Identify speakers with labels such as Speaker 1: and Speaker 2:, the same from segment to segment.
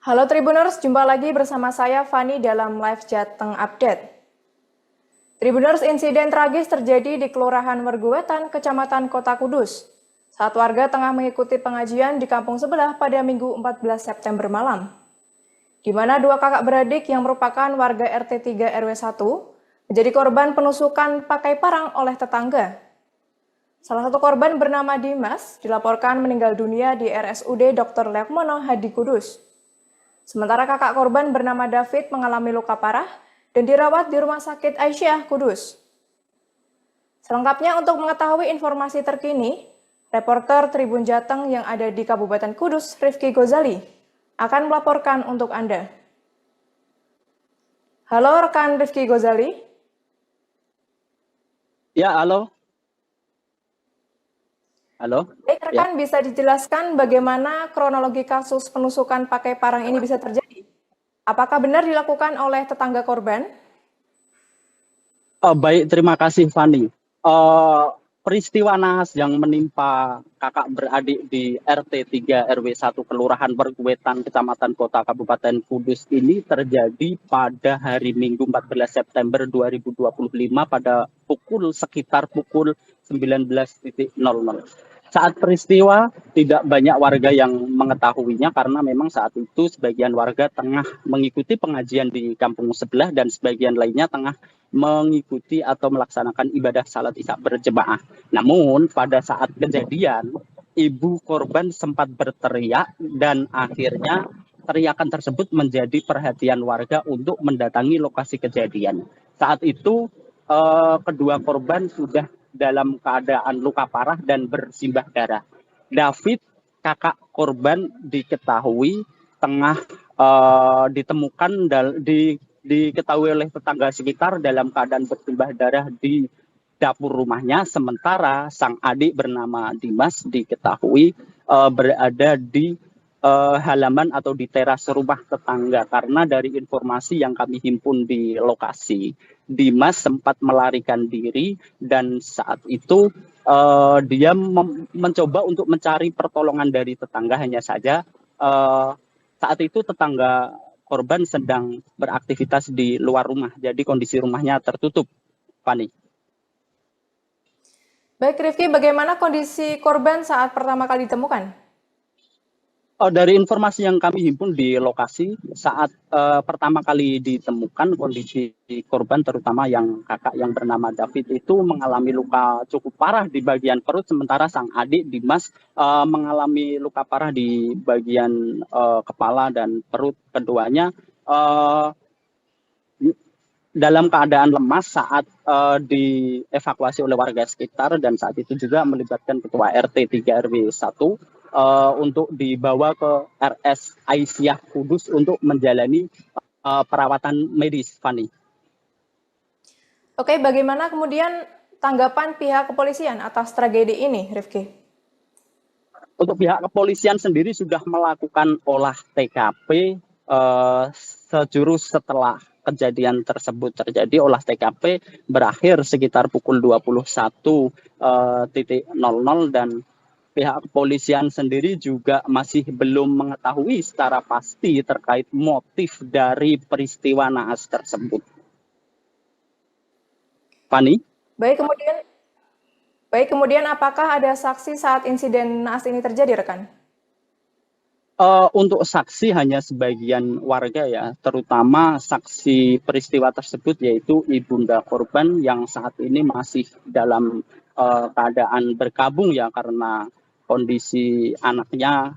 Speaker 1: Halo Tribuners, jumpa lagi bersama saya Fani dalam live Jateng Update. Tribuners, insiden tragis terjadi di Kelurahan Merguwetan, Kecamatan Kota Kudus, saat warga tengah mengikuti pengajian di kampung sebelah pada Minggu 14 September malam, di mana dua kakak beradik yang merupakan warga RT 3 RW 1 menjadi korban penusukan pakai parang oleh tetangga. Salah satu korban bernama Dimas dilaporkan meninggal dunia di RSUD Dr. Lukmono Hadi Kudus. Sementara kakak korban bernama David mengalami luka parah dan dirawat di Rumah Sakit Aisyah, Kudus. Selengkapnya untuk mengetahui informasi terkini, reporter Tribun Jateng yang ada di Kabupaten Kudus, Rifki Gozali, akan melaporkan untuk Anda. Halo rekan Rifki Gozali.
Speaker 2: Ya, halo. Halo.
Speaker 1: Baik, rekan bisa dijelaskan bagaimana kronologi kasus penusukan pakai parang ini bisa terjadi? Apakah benar dilakukan oleh tetangga korban?
Speaker 2: Baik, terima kasih Fani. Peristiwa naas yang menimpa kakak beradik di RT 3 RW 1 Kelurahan Merguwetan, Kecamatan Kota Kabupaten Kudus ini terjadi pada hari Minggu 14 September 2025 pada sekitar pukul 19.00. Saat peristiwa, tidak banyak warga yang mengetahuinya karena memang saat itu sebagian warga tengah mengikuti pengajian di kampung sebelah dan sebagian lainnya tengah mengikuti atau melaksanakan ibadah salat isya berjemaah. Namun pada saat kejadian, ibu korban sempat berteriak dan akhirnya teriakan tersebut menjadi perhatian warga untuk mendatangi lokasi kejadian. Saat itu kedua korban sudah dalam keadaan luka parah dan bersimbah darah. David, kakak korban, diketahui tengah ditemukan diketahui oleh tetangga sekitar dalam keadaan bersimbah darah di dapur rumahnya, sementara sang adik bernama Dimas diketahui berada di halaman atau di teras rumah tetangga. Karena dari informasi yang kami himpun di lokasi, Dimas sempat melarikan diri dan saat itu dia mencoba untuk mencari pertolongan dari tetangga. Hanya saja saat itu tetangga korban sedang beraktivitas di luar rumah, jadi kondisi rumahnya tertutup. Fani.
Speaker 1: Baik Rifki, bagaimana kondisi korban saat pertama kali ditemukan?
Speaker 2: Dari informasi yang kami himpun di lokasi, saat pertama kali ditemukan kondisi korban, terutama yang kakak yang bernama David itu mengalami luka cukup parah di bagian perut, sementara sang adik Dimas mengalami luka parah di bagian kepala dan perut. Keduanya dalam keadaan lemas saat dievakuasi oleh warga sekitar, dan saat itu juga melibatkan ketua RT 3 RW 1 untuk dibawa ke RS Aisyah Kudus untuk menjalani perawatan medis, Fani.
Speaker 1: Oke, bagaimana kemudian tanggapan pihak kepolisian atas tragedi ini, Rifki?
Speaker 2: Untuk pihak kepolisian sendiri sudah melakukan olah TKP sejurus setelah kejadian tersebut terjadi. Olah TKP berakhir sekitar pukul 21.00 dan pihak kepolisian sendiri juga masih belum mengetahui secara pasti terkait motif dari peristiwa naas tersebut. Fani?
Speaker 1: Baik, kemudian apakah ada saksi saat insiden naas ini terjadi, rekan?
Speaker 2: Untuk saksi hanya sebagian warga ya, terutama saksi peristiwa tersebut yaitu ibunda korban yang saat ini masih dalam keadaan berkabung ya, karena kondisi anaknya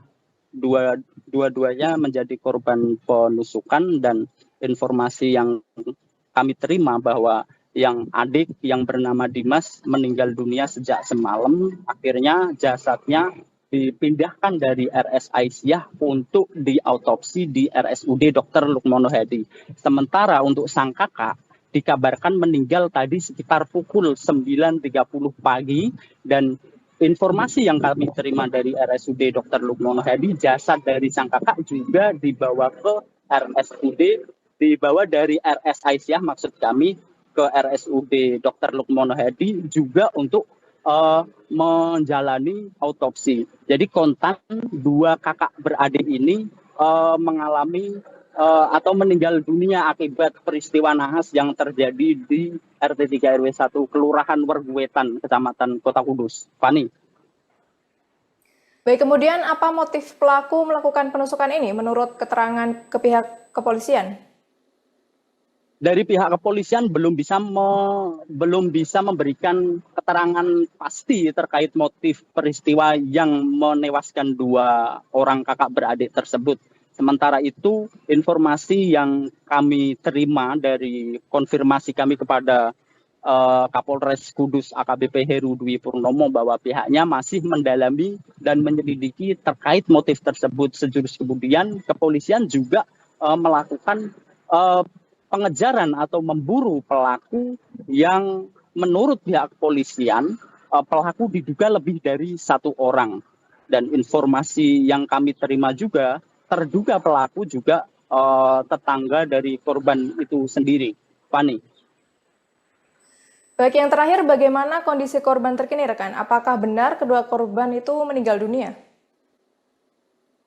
Speaker 2: dua-duanya menjadi korban penusukan, dan informasi yang kami terima bahwa yang adik yang bernama Dimas meninggal dunia sejak semalam. Akhirnya jasadnya dipindahkan dari RS Aisyah untuk diautopsi di RSUD Dr. Lukmono Hadi. Sementara untuk sang kakak dikabarkan meninggal tadi sekitar pukul 9.30 pagi, dan informasi yang kami terima dari RSUD Dr. Lukmono Hadi, jasad dari sang kakak juga dibawa ke RSUD, dibawa dari RS Aisyah maksud kami ke RSUD Dr. Lukmono Hadi juga untuk menjalani autopsi. Jadi kontak dua kakak beradik ini mengalami atau meninggal dunia akibat peristiwa nahas yang terjadi di RT 3 RW 1 Kelurahan Werguwetan, Kecamatan Kota Kudus. Fani.
Speaker 1: Baik, kemudian apa motif pelaku melakukan penusukan ini menurut keterangan ke pihak kepolisian?
Speaker 2: Dari pihak kepolisian belum bisa memberikan keterangan pasti terkait motif peristiwa yang menewaskan 2 orang kakak beradik tersebut. Sementara itu, informasi yang kami terima dari konfirmasi kami kepada Kapolres Kudus AKBP Heru Dwi Purnomo bahwa pihaknya masih mendalami dan menyelidiki terkait motif tersebut. Sejurus kemudian kepolisian juga melakukan pengejaran atau memburu pelaku yang menurut pihak kepolisian pelaku diduga lebih dari 1 orang. Dan informasi yang kami terima juga terduga pelaku juga tetangga dari korban itu sendiri. Fani.
Speaker 1: Baik, yang terakhir, bagaimana kondisi korban terkini, rekan? Apakah benar kedua korban itu meninggal dunia?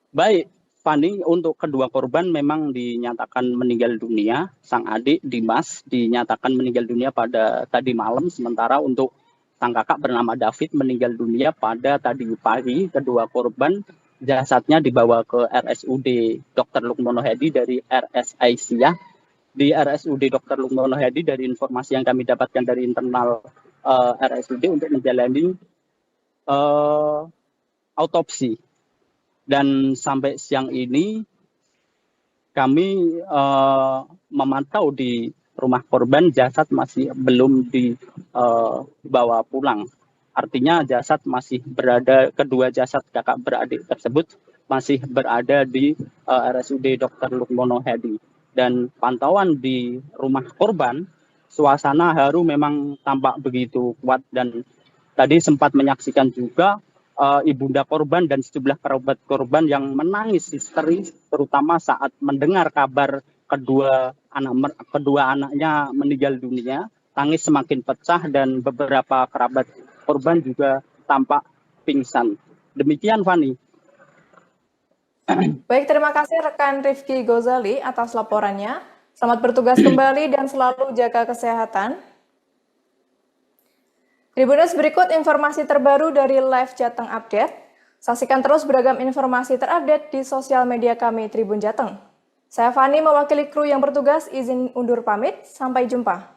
Speaker 2: Baik, Fani, untuk kedua korban memang dinyatakan meninggal dunia. Sang adik Dimas dinyatakan meninggal dunia pada tadi malam, sementara untuk sang kakak bernama David meninggal dunia pada tadi pagi. Kedua korban jasadnya dibawa ke RSUD Dr. Lukmono Hedi dari RS Aisyah. Di RSUD Dr. Lukmono Hedi, dari informasi yang kami dapatkan dari internal RSUD untuk menjalani autopsi. Dan sampai siang ini kami memantau di rumah korban, jasad masih belum dibawa pulang. Artinya jasad masih berada, kedua jasad kakak beradik tersebut masih berada di RSUD Dr. Lukmono Hedi. Dan pantauan di rumah korban, suasana haru memang tampak begitu kuat, dan tadi sempat menyaksikan juga ibunda korban dan sejumlah kerabat korban yang menangis histeris, terutama saat mendengar kabar kedua anaknya meninggal dunia. Tangis semakin pecah dan beberapa kerabat korban juga tampak pingsan. Demikian, Fani.
Speaker 1: Baik, terima kasih rekan Rifki Gozali atas laporannya. Selamat bertugas kembali dan selalu jaga kesehatan. Tribuners, berikut informasi terbaru dari Live Jateng Update. Saksikan terus beragam informasi terupdate di sosial media kami Tribun Jateng. Saya Fani mewakili kru yang bertugas izin undur pamit. Sampai jumpa.